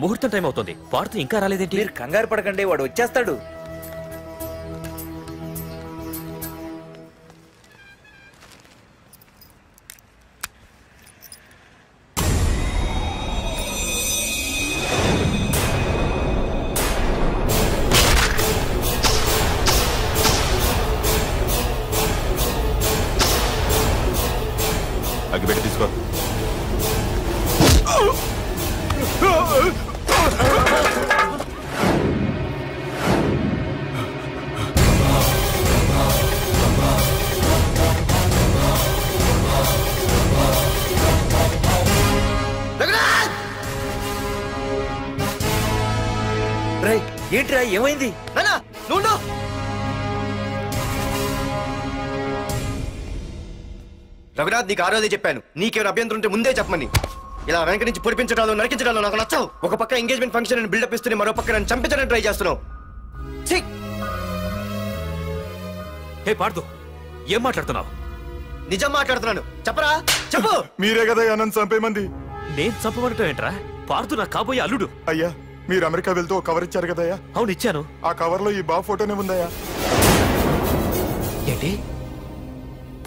ముహూర్తం టైం అవుతుంది. పార్థు ఇంకా రాలేదేంటి? మీరు కంగారు పడకండి, వాడు వచ్చేస్తాడు. అగ్గిపెట్టి తీసుకో. ఏంట్రా ఏమైంది? రఘునాథ్, నీకు ఆ రోజే చెప్పాను, నీకేమైనా అభ్యంతరం ఉంటే ముందే చెప్పమని. ఇలా వెనక నుంచి పొడిపించడాలు నరికించడాలు నాకు నచ్చవు. ఒక పక్క ఎంగేజ్మెంట్ ఫంక్షన్ అని బిల్డప్ ఇస్తూనే మరో పక్క నన్ను చంపించడానికి ట్రై చేస్తున్నావు. హే పార్థు, ఏం మాట్లాడుతున్నావు? నిజం మాట్లాడుతున్నాను, చెప్పరా చెప్పు. మీరే కదా నన్ను చంపేమంది. నేను చంపబడటం ఏంట్రా? పార్థు నా కాబోయే అల్లుడు. అయ్యా, మీరు అమెరికా వెళ్తూ ఒక కవర్ ఇచ్చారు కదయ్యా? అవును ఇచ్చాను. ఆ కవర్ లో ఈ బాబు ఫోటోనే ఉందయ్యా. ఏంటి?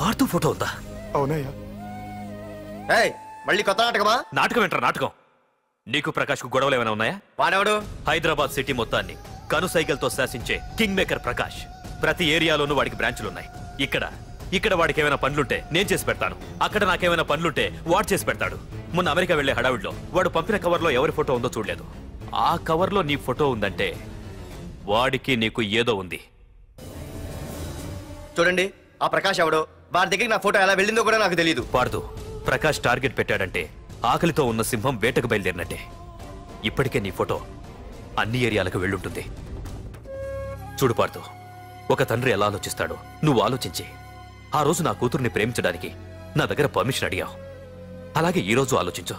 పార్థు ఫోటో ఉందా? అవునయ్యా. మళ్ళీ కొత్త నాటకమా? నాటకం ఏంట్రా నాటకం? నీకు ప్రకాష్ కు గొడవలు ఏమైనా ఉన్నాయా? వాడెవడు? హైదరాబాద్ సిటీ మొత్తాన్ని కను సైకిల్తో శాసించే కింగ్ మేకర్ ప్రకాష్. ప్రతి ఏరియాలోనూ వాడికి బ్రాంచులున్నాయి. ఇక్కడ వాడికి ఏమైనా పనులుంటే నేను చేసి పెడతాను, అక్కడ నాకేమైనా పనులుంటే వాడు చేసి పెడతాడు. మొన్న అమెరికా వెళ్లే హడావిడిలో వాడు పంపిన కవర్లో ఎవరి ఫోటో ఉందో చూడలేదు. ఆ కవర్లో నీ ఫోటో ఉందంటే వాడికి నీకు ఏదో ఉంది. చూడండి, ఆ ప్రకాష్ ఎవడో, వాడి దగ్గరికి నా ఫోటో ఎలా వెళ్ళిందో కూడా నాకు తెలియదు. పార్థు, ప్రకాష్ టార్గెట్ పెట్టాడంటే ఆకలితో ఉన్న సింహం వేటకు బయలుదేరినట్టే. ఇప్పటికే నీ ఫోటో అన్ని ఏరియాలకు వెళ్ళుంటుంది. చూడు పార్థు, ఒక తండ్రి ఎలా ఆలోచిస్తాడో నువ్వు ఆలోచించి ఆ రోజు నా కూతుర్ని ప్రేమించడానికి నా దగ్గర పర్మిషన్ అడిగావు. అలాగే ఈ రోజు ఆలోచించు.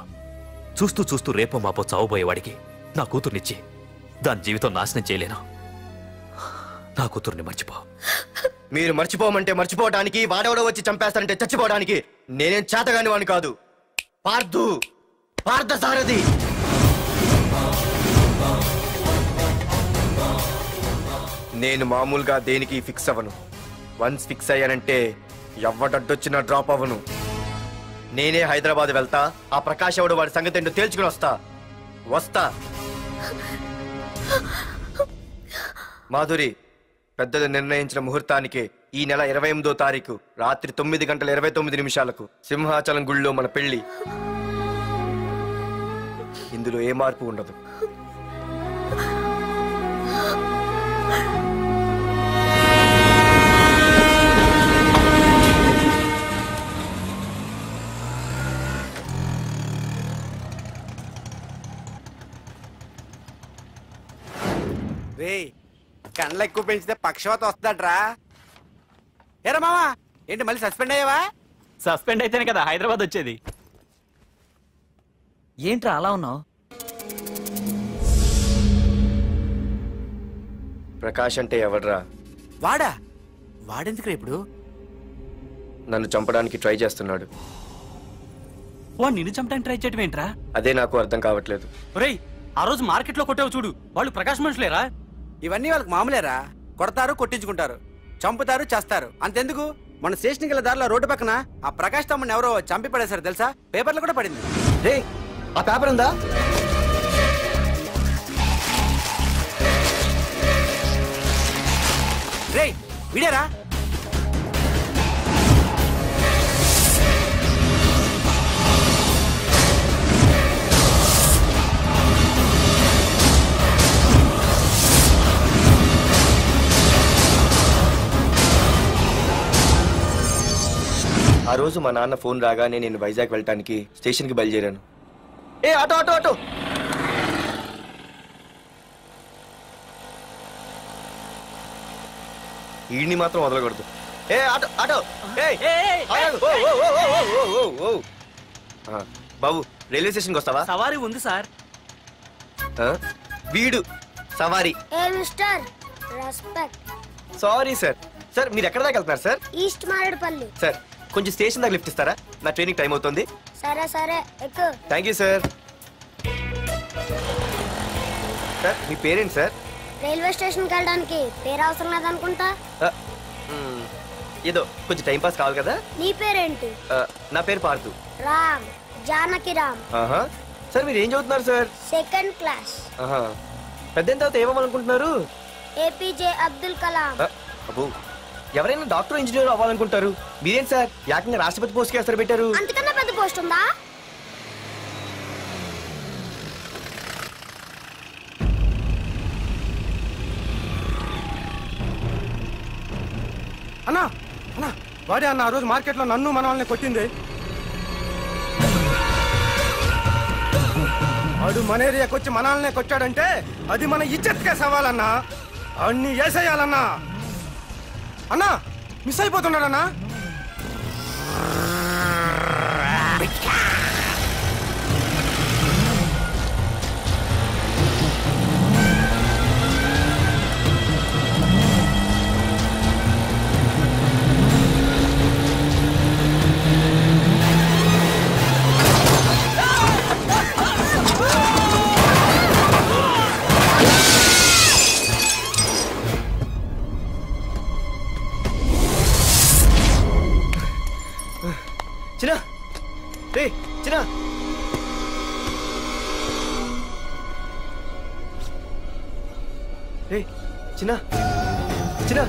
చూస్తూ చూస్తూ రేపో మాపో చావబోయేవాడికి నా కూతుర్నిచ్చి దాని జీవితం నాశనం చేయలేను. నా కూతుర్ని మర్చిపో. మీరు మర్చిపోమంటే మర్చిపోవడానికి, వాడెవడో వచ్చి చంపేస్తానంటే చచ్చిపోవడానికి నేనేం చేతగాని వాడిని కాదు. పార్థసారథి. నేను మామూలుగా దేనికి ఫిక్స్ అవ్వను. వన్స్ ఫిక్స్ అయ్యానంటే ఎవ్వడడ్డొచ్చినా డ్రాప్ అవ్వను. నేనే హైదరాబాద్ వెళ్తా, ఆ ప్రకాష్ ఎవడు వాడి సంగతి ఏంటో తేల్చుకుని వస్తా. మాధురి, పెద్దలు నిర్ణయించిన ముహూర్తానికి ఈ నెల 28వ తారీఖు రాత్రి 9:29 సింహాచలం గుళ్ళో మన పెళ్లి. ఇందులో ఏ మార్పు ఉండదు. కండ్లు ఎక్కువ పెంచితే పక్షవాత వస్తాడ్రా. ఏరా మావా, ఏంటి మళ్ళీ సస్పెండ్ అయ్యావా? సస్పెండ్ అయితేనే కదా హైదరాబాద్ వచ్చేది. ఏంట్రా అలా ఉన్నావు? ప్రకాష్ అంటే ఎవడ్రా? వాడెందుకురా ఇప్పుడు? నన్ను చంపడానికి ట్రై చేస్తున్నాడు. వాడు నిన్ను చంపడానికి ట్రై చేయడం ఏంట్రా? అదే నాకు అర్థం కావట్లేదు. ఒరేయ్, ఆ రోజు మార్కెట్ లో కొట్టావు చూడు, వాళ్ళు ప్రకాష్ మనుషులేరా? ఇవన్నీ వాళ్ళకి మామూలేరా. కొడతారు, కొట్టించుకుంటారు, చంపుతారు, చేస్తారు. అంతెందుకు, మన స్టేషన్కి వెళ్ళే దారిలో రోడ్డు పక్కన ఆ ప్రకాష్ తమ్ముని ఎవరో చంపి పడేశారు తెలుసా? పేపర్లు కూడా పడింది. రే, ఆ పేపర్ ఉందా? రే విడేరా. ఆ రోజు మా నాన్న ఫోన్ రాగానే నేను వైజాగ్ వెళ్ళటానికి స్టేషన్కి బయలుదేరాను. ఏ ఆటో ఆటో ఆటో! ఈడిని మాత్రం వదలకూడదు. ఏ ఆటో ఆటో! బాబు, రైల్వే స్టేషన్కి వస్తావా? సవారీ ఉంది సార్. వీడు సవారీ. Sorry sir. సార్, మీరు ఎక్కడ దాకా వెళ్తున్నారు సార్? ఈస్ట్ మారేడుపల్లి. సార్, కొంచెం స్టేషన్ దాకా లిఫ్ట్ ఇస్తారా? నా ట్రైనింగ్ టైం అవుతుంది. సరే సరే ఎక్కు. Thank you sir. సార్ మీ పేరేంటి సార్? రైల్వే స్టేషన్కి వెళ్ళడానికి పేరు అవసరం లేదనుకుంటా. ఏదో కొంచెం టైం పాస్ కావాలి కదా. నీ పేరేంటి? నా పేరు పార్థు. రామ్, జానకి రామ్. సార్ మీరు ఏం చదువుతున్నారు సార్? Second class. పెద్ద తర్వాత ఏమవ్వాలనుకుంటున్నారు? ఏపీజే అబ్దుల్ కలాం. అబ్బో, ఎవరైనా డాక్టర్ ఇంజనీర్ అవ్వాలనుకుంటారు, మీరేంటి సార్ ఏకంగా రాష్ట్రపతి పోస్ట్ కి ఎస్తారు పెట్టారు? అంతకన్నా పెద్ద పోస్ట్ ఉందా? అన్నా అన్నా వాడే అన్న ఆ రోజు మార్కెట్లో నన్ను మన వాళ్ళని కొట్టింది. వాడు మన ఏరియాకి వచ్చి మన వాళ్ళనే కొట్టాడంటే అది మన ఇజ్జత్కే సవాలన్నా. అన్ని వేసేయాలన్నా. అన్నా మిస్ అయిపోతున్నాడన్నా. చిన్న రే చిన్న రే చిన్న చిన్న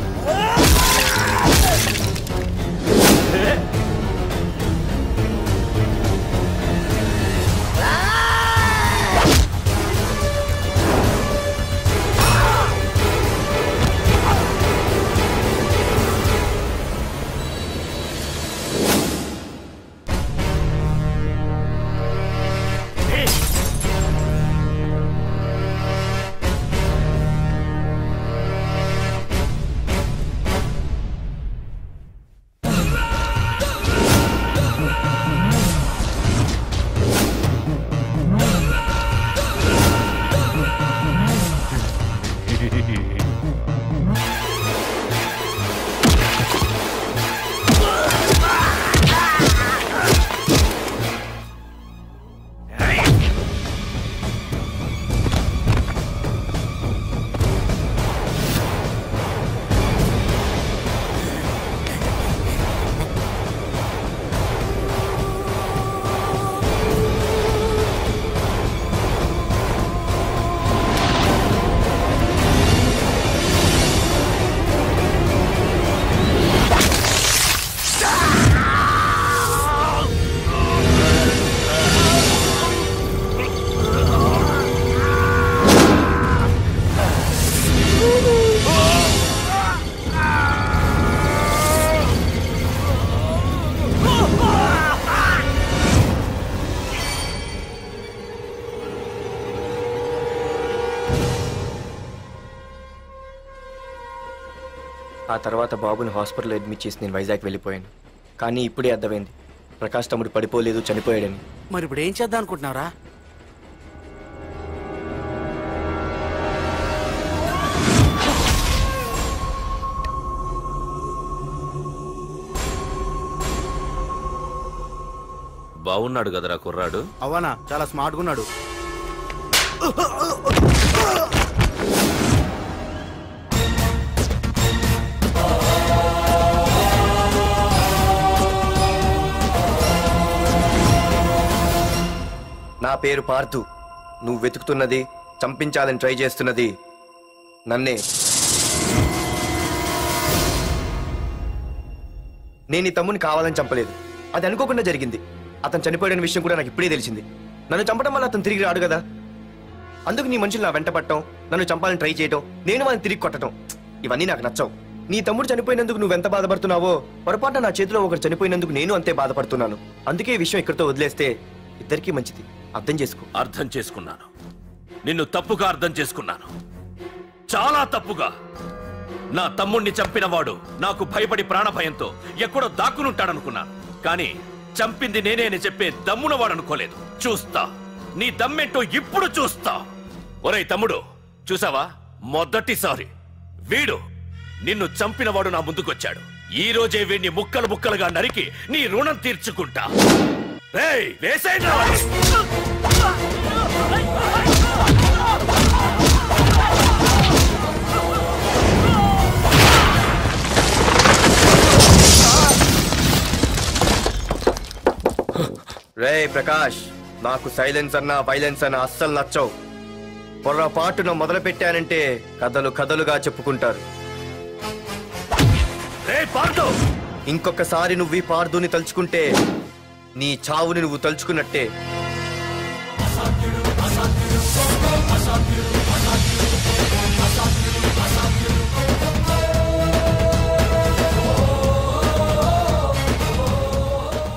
ఆ తర్వాత బాబుని హాస్పిటల్లో అడ్మిట్ చేసి నేను వైజాగ్ వెళ్ళిపోయాను. కానీ ఇప్పుడే అర్థమైంది ప్రకాష్ తమ్ముడు పడిపోలేదు, చనిపోయాడని. మరి ఇప్పుడు ఏం చేద్దాం అనుకుంటున్నారా? బాగున్నాడు కదరా కుర్రాడు. అవనా చాలా స్మార్ట్గా ఉన్నాడు. నా పేరు పార్థు. నువ్వు వెతుకుతున్నది, చంపించాలని ట్రై చేస్తున్నది నన్నే. నేను ఈ తమ్ముని కావాలని చంపలేదు, అది అనుకోకుండా జరిగింది. అతను చనిపోయిన విషయం కూడా నాకు ఇప్పుడే తెలిసింది. నన్ను చంపడం వల్ల అతను తిరిగి రాడు కదా. అందుకు నీ మనుషులు నా వెంట పట్టడం, నన్ను చంపాలని ట్రై చేయడం, నేను వాళ్ళని తిరిగి కొట్టడం, ఇవన్నీ నాకు నచ్చవు. నీ తమ్ముడు చనిపోయినందుకు నువ్వెంత బాధపడుతున్నావో పొరపాటున నా చేతిలో ఒకరు చనిపోయినందుకు నేను అంతే బాధపడుతున్నాను. అందుకే ఈ విషయం ఇక్కడితో వదిలేస్తే ఇద్దరికీ మంచిది. అర్థం చేసుకో. అర్థం చేసుకున్నాను. నిన్ను తప్పుగా అర్థం చేసుకున్నాను, చాలా తప్పుగా. నా తమ్ముణ్ణి చంపినవాడు నాకు భయపడి ప్రాణభయంతో ఎక్కడో దాక్కునుంటాడనుకున్నాను. కానీ చంపింది నేనే అని చెప్పే దమ్మునవాడు అనుకోలేదు. చూస్తా, నీ దమ్మేంటో ఇప్పుడు చూస్తా. ఒరేయ్ తమ్ముడు, చూసావా, మొదటిసారి వీడు నిన్ను చంపినవాడు నా ముందుకొచ్చాడు. ఈ రోజే వీడిని ముక్కలు ముక్కలుగా నరికి నీ రుణం తీర్చుకుంటా. వేసేయండి. రే ప్రకాష్, నాకు సైలెన్స్ అన్నా వైలెన్స్ అన్నా అస్సలు నచ్చవు. పొరపాటున మొదలు పెట్టానంటే కథలు కథలుగా చెప్పుకుంటారు. ఇంకొకసారి నువ్వు ఈ పార్దుని తలుచుకుంటే నీ చావుని నువ్వు తలుచుకున్నట్టే.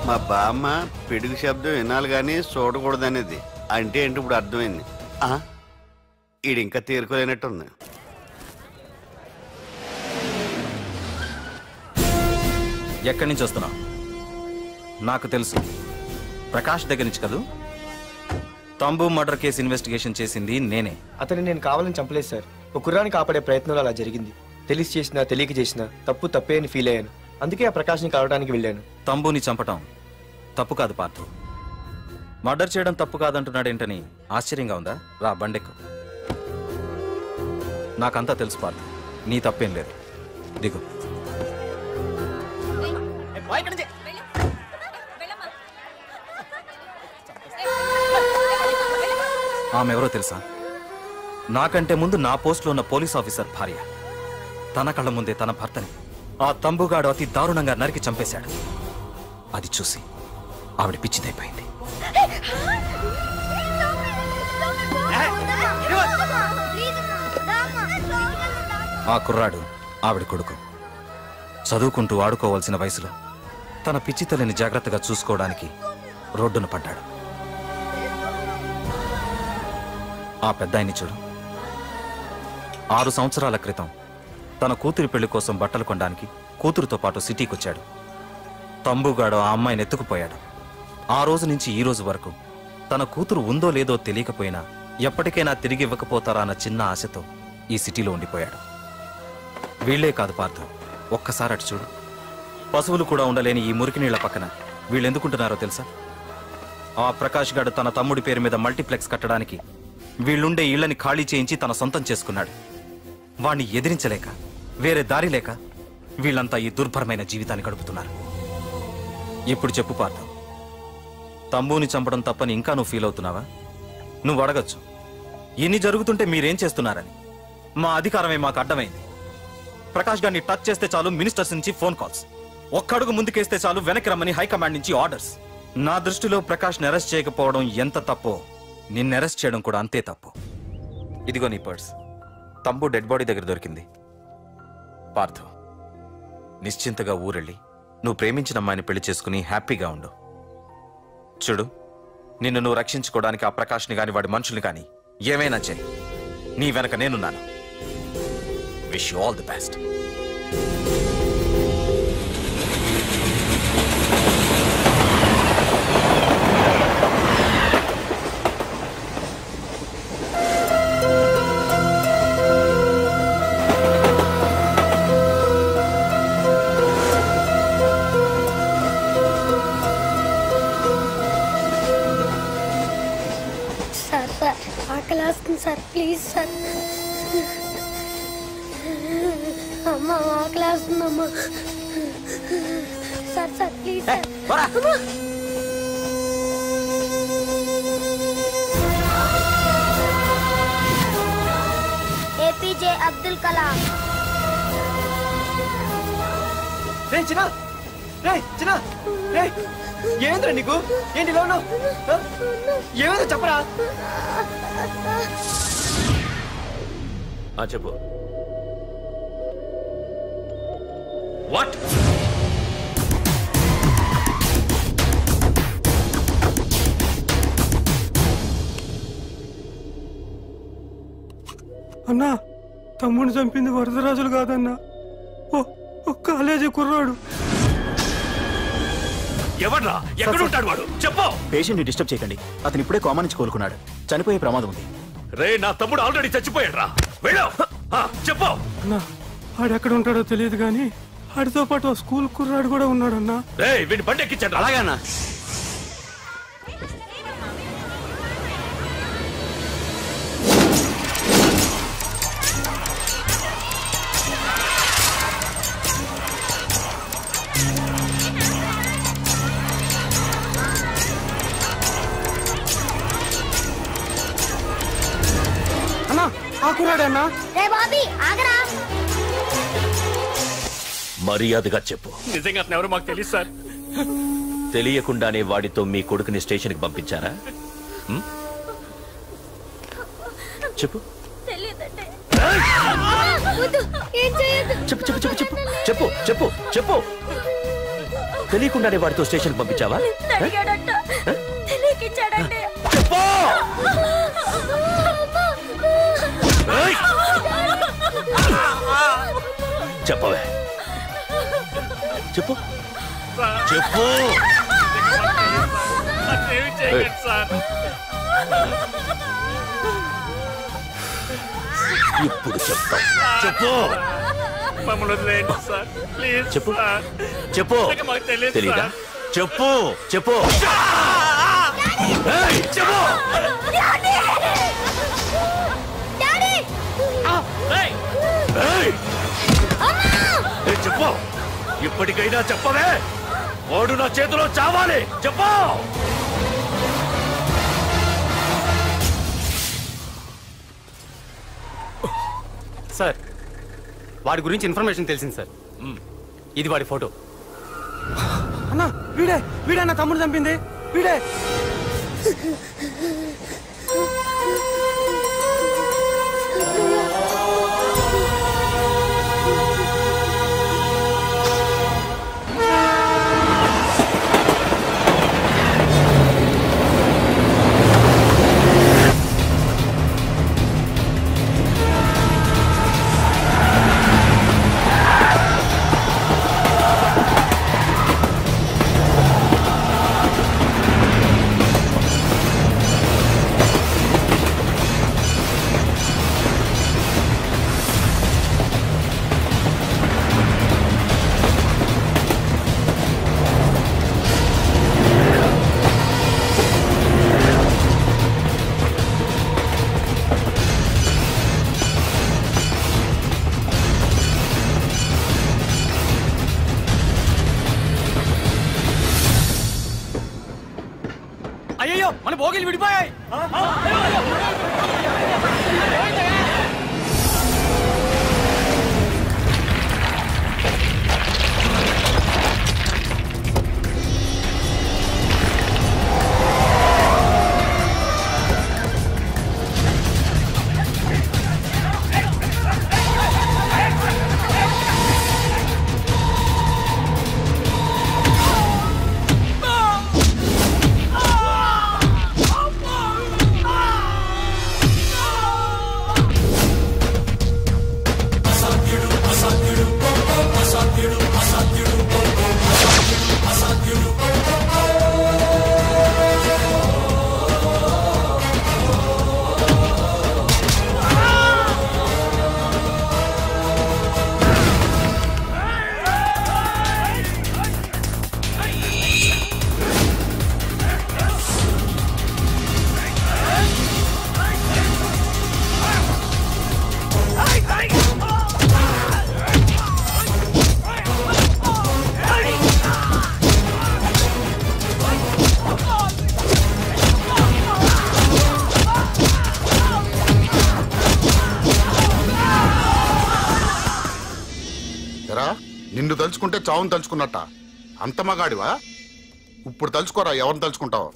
మా బామ్మ పిడుగు శబ్దం వినాలి కానీ చూడకూడదనేది. అంటే ఏంటి ఇప్పుడు అర్థమైంది. ఈడు ఇంకా తీరుకోలేనట్టుంది. ఎక్కడి నుంచి వస్తున్నావు? నాకు తెలుసు, ప్రకాష్ దగ్గర నుంచి కదూ. తంబు మర్డర్ కేసు ఇన్వెస్టిగేషన్ చేసింది నేనే. అతన్ని నేను కావాలని చంపలేదు సార్. ఒక కుర్రాన్ని కాపాడే ప్రయత్నంలో అలా జరిగింది. తెలిసి చేసినా తెలియక చేసినా తప్పే అని ఫీల్ అయ్యాను. అందుకే ఆ ప్రకాష్ని కలవడానికి వెళ్ళాను. తంబుని చంపటం తప్పు కాదు పార్థు. మర్డర్ చేయడం తప్పు కాదంటున్నాడేంటని ఆశ్చర్యంగా ఉందా? రా బండెక్కు. నాకంతా తెలుసు పార్థు, నీ తప్పేం లేదు. దిగు. ఆమె ఎవరో తెలుసా? నాకంటే ముందు నా పోస్టులో ఉన్న పోలీస్ ఆఫీసర్ భార్య. తన కళ్ళ ముందే తన భర్తని ఆ తంబుగాడు అతి దారుణంగా నరికి చంపేశాడు. అది చూసి ఆవిడ పిచ్చిదైపోయింది. ఆ కుర్రాడు ఆవిడ కొడుకు. చదువుకుంటూ ఆడుకోవాల్సిన వయసులో తన పిచ్చి తల్లిని జాగ్రత్తగా చూసుకోవడానికి రోడ్డున పడ్డాడు. ఆ పెద్దాయన్ని చూడు. 6 సంవత్సరాల క్రితం తన కూతురి పెళ్లి కోసం బట్టలు కొనడానికి కూతురుతో పాటు సిటీకి వచ్చాడు. తంబుగాడు ఆ అమ్మాయిని ఎత్తుకుపోయాడు. ఆ రోజు నుంచి ఈ రోజు వరకు తన కూతురు ఉందో లేదో తెలియకపోయినా ఎప్పటికైనా తిరిగి ఇవ్వకపోతారా అన్న చిన్న ఆశతో ఈ సిటీలో ఉండిపోయాడు. వీళ్లే కాదు పార్థు, ఒక్కసారి అటు చూడు. పశువులు కూడా ఉండలేని ఈ మురికి నీళ్ల పక్కన వీళ్ళెందుకుంటున్నారో తెలుసా? ఆ ప్రకాష్ గాడు తన తమ్ముడి పేరు మీద మల్టీప్లెక్స్ కట్టడానికి వీళ్ళుండే ఇళ్లని ఖాళీ చేయించి తన సొంతం చేసుకున్నాడు. వాణ్ణి ఎదిరించలేక, వేరే దారి లేక వీళ్ళంతా ఈ దుర్భరమైన జీవితాన్ని గడుపుతున్నారు. ఇప్పుడు చెప్పు పార్థు, తంబుని చంపడం తప్పని ఇంకా నువ్వు ఫీల్ అవుతున్నావా? నువ్వు అడగచ్చు, ఇన్ని జరుగుతుంటే మీరేం చేస్తున్నారని. మా అధికారమే మాకు అడ్డమైంది. ప్రకాష్ గారిని టచ్ చేస్తే చాలు మినిస్టర్స్ నుంచి ఫోన్ కాల్స్, ఒక్కడుగు ముందుకేస్తే చాలు వెనక్కి రమ్మని హైకమాండ్ నుంచి ఆర్డర్స్. నా దృష్టిలో ప్రకాష్ని అరెస్ట్ చేయకపోవడం ఎంత తప్పో నిన్ను అరెస్ట్ చేయడం కూడా అంతే తప్పు. ఇదిగో నీ పర్స్. తంబు డెడ్ బాడీ దగ్గర దొరికింది. పార్థు, నిశ్చింతగా ఊరెళ్ళి నువ్వు ప్రేమించిన అమ్మాయిని పెళ్లి చేసుకుని హ్యాపీగా ఉండు. చూడు, నిన్ను నువ్వు రక్షించుకోవడానికి ఆ ప్రకాష్ని గాని వాడి మనుషుల్ని కానీ ఏమైనా చేయి. నీ వెనక నేనున్నాను. Wish you all the best. Sir please sir. అమ్మా ఆకలి వేస్తుందమ్మా. Sir sir please sir. APJ Abdul Kalam. ఏంద్రా నీకు? ఏంటి లోను? ఏమైందో చెప్పరా? చెప్పు. వాట్? అన్నా, తమ్ముడిని చంపింది వరదరాజులు కాదన్నా, ఓ కాలేజీ కుర్రాడు. ఎవడ్రా? ఎక్కడుంటాడు వాడు? చెప్పు. పేషెంట్ ని డిస్టర్బ్ చేయకండి. అతను ఇప్పుడే కోమా నుంచి కోలుకున్నాడు. చనిపోయే ప్రమాదం ఉంది. రే, నా తమ్ముడు ఆల్రెడీ చచ్చిపోయాడు రా. వెళ్ళు. చెప్పు. అన్నా, ఆడెక్కడ ఉంటాడో తెలియదు కానీ ఆడితో పాటు స్కూల్ కుర్రాడు కూడా ఉన్నాడన్నా. రే, వీడిని బండి ఎక్కించండి. అలాగన్నా. ఆ కుర్రాడన్నా? రే బాబీ ఆగరా. మర్యాదగా చెప్పు. నిజంగా అతను ఎవరో మాకు తెలియదు సార్. తెలియకుండానే వాడితో మీ కొడుకుని స్టేషన్కి పంపించారా? చెప్పు చెప్పు చెప్పు చెప్పు చెప్పు చెప్పు చెప్పు చెప్పు. తెలియకుండానే వాడితో స్టేషన్కి పంపించావా? చెప్పవే, చెప్పు చెప్పు. ఇప్పుడు చెప్తా. చెప్పు. చెప్పు చెప్పు. తెలీదా? చెప్పు చెప్పు చెప్పు. చెప్పు. ఇప్పటికైనా చెప్పవే. వాడు నా చేతిలో చావాలి. చెప్పు. సార్, వాడి గురించి ఇన్ఫర్మేషన్ తెలిసింది సార్. ఇది వాడి ఫోటో. అన్నా వీడే నా తమ్ముడు చంపింది వీడే. అయ్యో, మన భోగిలు విడిపోయాయి. నిన్ను తలుచుకుంటే చావును తలుచుకున్నట్ట. అంత మగాడివా? ఇప్పుడు తలుచుకోరా, ఎవరిని తలుచుకుంటావు?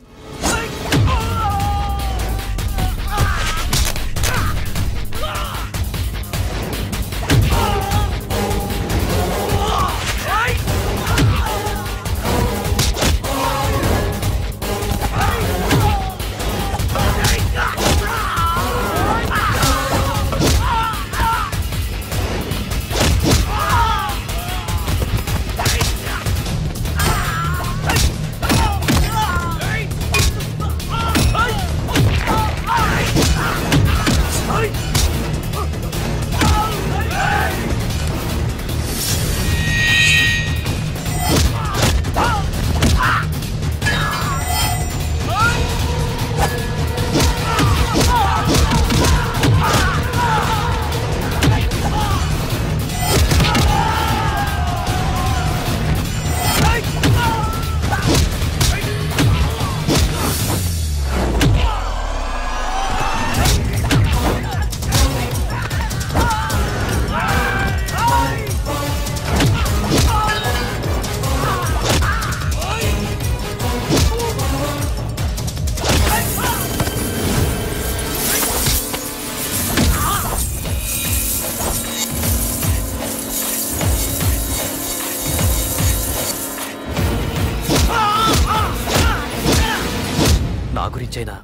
గురించైనా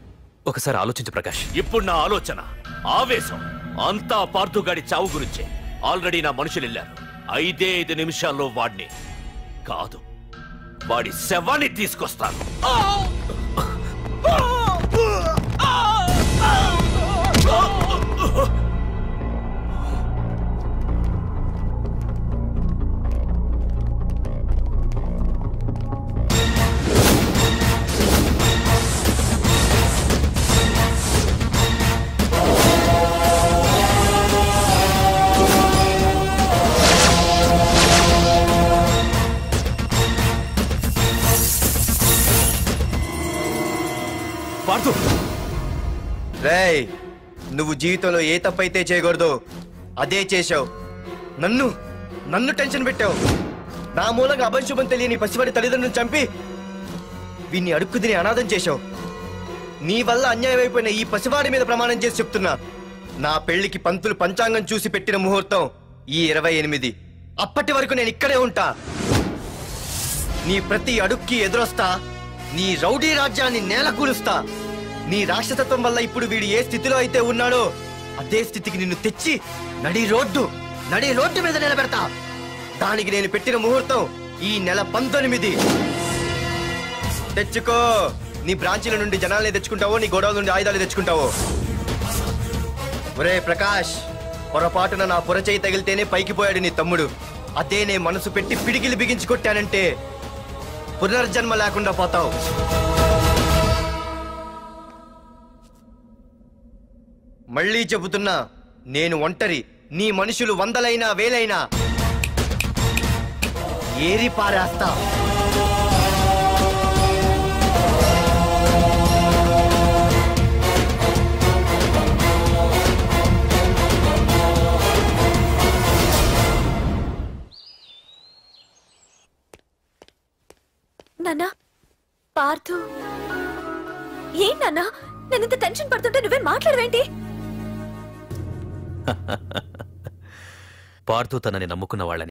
ఒకసారి ఆలోచించు ప్రకాష్. ఇప్పుడు నా ఆలోచన, ఆవేశం అంతా పార్థుగాడి చావు గురించే. ఆల్రెడీ నా మనుషులు వెళ్ళారు. 5 నిమిషాల్లో వాడిని కాదు, వాడి శవాన్ని తీసుకొస్తాను. రేయ్, నువ్వు జీవితంలో ఏ తప్పైతే చేయకూడదు అదే చేశావు. నన్ను టెన్షన్ పెట్టావు. నా మూలంగా అభంశుభం తెలియని పసివాడి తల్లిదండ్రులను చంపి వీన్ని అడుక్కు తిని అనాథం చేశావు. నీ వల్ల అన్యాయం అయిపోయిన ఈ పసివాడి మీద ప్రమాణం చేసి చెప్తున్నా, నా పెళ్లికి పంతులు పంచాంగం చూసి పెట్టిన ముహూర్తం ఈ 28. అప్పటి వరకు నేను ఇక్కడే ఉంటా. నీ ప్రతి అడుక్కి ఎదురొస్తా. నీ రౌడీ రాజ్యాన్ని నేలకూలుస్తా. నీ రాక్షసత్వం వల్ల ఇప్పుడు వీడు ఏ స్థితిలో అయితే ఉన్నాడో అదే స్థితికి నిన్ను తెచ్చి నడి రోడ్డు మీద నిలబెడతా. దానికి నేను పెట్టిన ముహూర్తం ఈ నెల 19. తెచ్చుకో. నీ బ్రాంచీల నుండి జనాల్ని తెచ్చుకుంటావో, నీ గొడవల నుండి ఆయుధాలు తెచ్చుకుంటావో. ఒరే ప్రకాష్, పొరపాటున నా పొరచేయి తగిలితేనే పైకి పోయాడు నీ తమ్ముడు. అదే నే మనసు పెట్టి పిడికిలు బిగించి కొట్టానంటే పునర్జన్మ లేకుండా పోతావు. మళ్ళీ చెబుతున్నా, నేను ఒంటరి. నీ మనుషులు 100లైనా 1000లైనా ఏరి పారేస్తా. నాన్నా, పార్థు ఏం నాన్నా? నేను ఇంత టెన్షన్ పడుతుంటే నువ్వే మాట్లాడవేంటి? పార్థు తనని నమ్ముకున్న వాళ్ళని